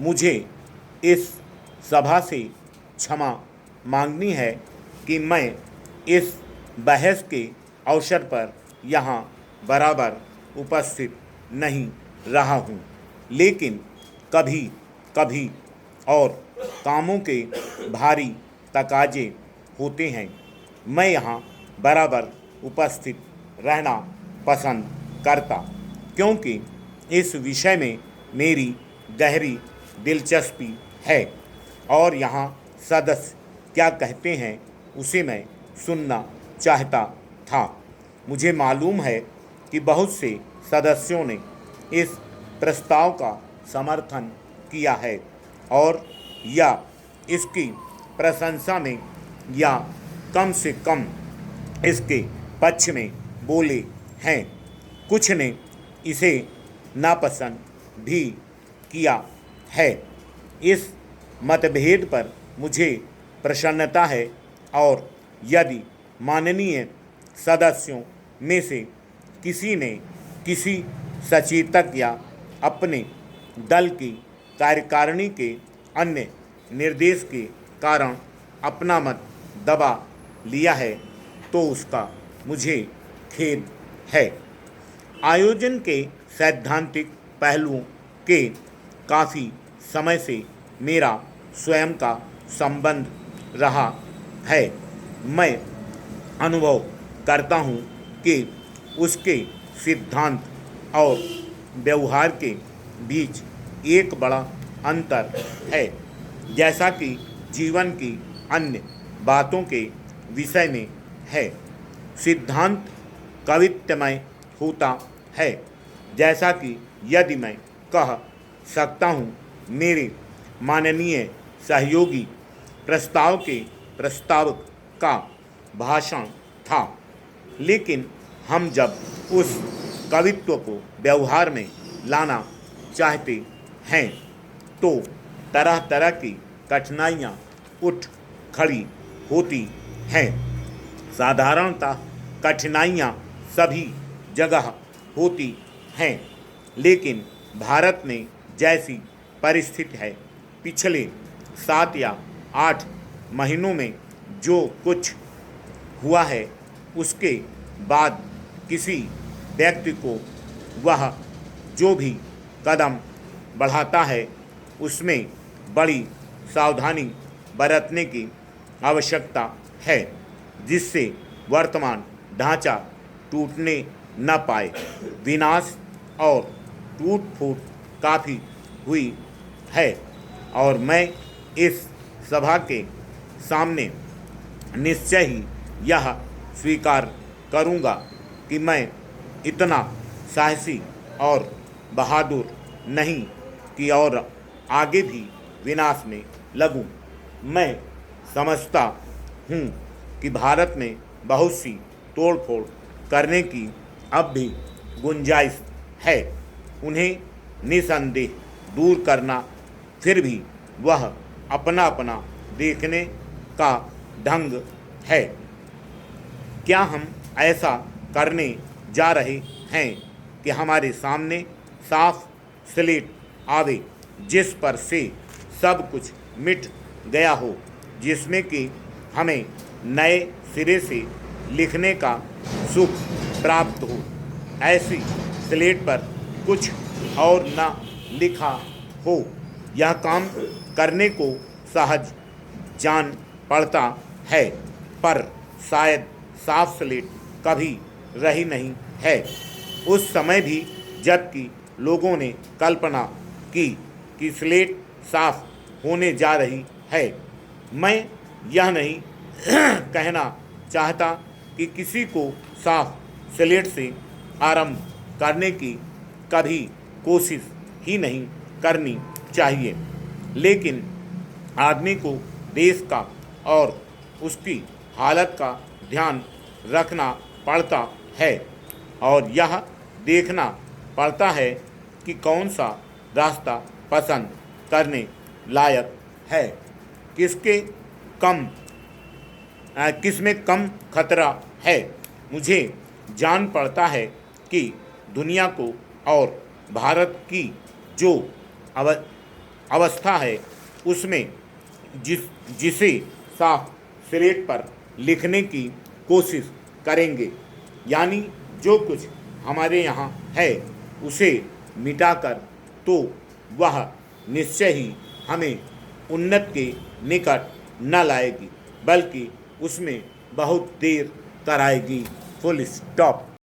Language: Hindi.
मुझे इस सभा से क्षमा मांगनी है कि मैं इस बहस के अवसर पर यहाँ बराबर उपस्थित नहीं रहा हूँ, लेकिन कभी कभी और कामों के भारी तकाजे होते हैं। मैं यहाँ बराबर उपस्थित रहना पसंद करता, क्योंकि इस विषय में मेरी गहरी दिलचस्पी है और यहाँ सदस्य क्या कहते हैं उसे मैं सुनना चाहता था। मुझे मालूम है कि बहुत से सदस्यों ने इस प्रस्ताव का समर्थन किया है और या इसकी प्रशंसा में या कम से कम इसके पक्ष में बोले हैं। कुछ ने इसे नापसंद भी किया है। इस मतभेद पर मुझे प्रसन्नता है और यदि माननीय सदस्यों में से किसी ने किसी सचेतक या अपने दल की कार्यकारिणी के अन्य निर्देश के कारण अपना मत दबा लिया है तो उसका मुझे खेद है। आयोजन के सैद्धांतिक पहलुओं के काफ़ी समय से मेरा स्वयं का संबंध रहा है। मैं अनुभव करता हूँ कि उसके सिद्धांत और व्यवहार के बीच एक बड़ा अंतर है, जैसा कि जीवन की अन्य बातों के विषय में है। सिद्धांत कवित्वमय होता है, जैसा कि यदि मैं कह सकता हूँ मेरे माननीय सहयोगी प्रस्ताव के प्रस्तावक का भाषण था, लेकिन हम जब उस कवित्व को व्यवहार में लाना चाहते हैं तो तरह तरह की कठिनाइयाँ उठ खड़ी होती हैं। साधारणतः कठिनाइयाँ सभी जगह होती हैं, लेकिन भारत में जैसी परिस्थिति है, पिछले 7 या 8 महीनों में जो कुछ हुआ है उसके बाद किसी व्यक्ति को वह जो भी कदम बढ़ाता है उसमें बड़ी सावधानी बरतने की आवश्यकता है, जिससे वर्तमान ढांचा टूटने न पाए। विनाश और टूट फूट काफ़ी हुई है और मैं इस सभा के सामने निश्चय ही यह स्वीकार करूंगा कि मैं इतना साहसी और बहादुर नहीं कि और आगे भी विनाश में लगूं। मैं समझता हूँ कि भारत में बहुत सी तोड़ फोड़ करने की अब भी गुंजाइश है, उन्हें निसंदेह दूर करना, फिर भी वह अपना अपना देखने का ढंग है। क्या हम ऐसा करने जा रहे हैं कि हमारे सामने साफ स्लेट आवे जिस पर से सब कुछ मिट गया हो, जिसमें कि हमें नए सिरे से लिखने का सुख प्राप्त हो। ऐसी स्लेट पर कुछ और न लिखा हो। यह काम करने को सहज जान पड़ता है, पर शायद साफ स्लेट कभी रही नहीं है। उस समय भी जबकि लोगों ने कल्पना की कि स्लेट साफ होने जा रही है। मैं यह नहीं कहना चाहता कि किसी को साफ स्लेट से आरंभ करने की कभी कोशिश ही नहीं करनी चाहिए, लेकिन आदमी को देश का और उसकी हालत का ध्यान रखना पड़ता है और यह देखना पड़ता है कि कौन सा रास्ता पसंद करने लायक है, किसमें कम खतरा है। मुझे जान पड़ता है कि दुनिया को और भारत की जो अवस्था है उसमें जिसे साफ स्लेट पर लिखने की कोशिश करेंगे, यानी जो कुछ हमारे यहाँ है उसे मिटाकर, तो वह निश्चय ही हमें उन्नत के निकट न लाएगी, बल्कि उसमें बहुत देर कराएगी। Full stop.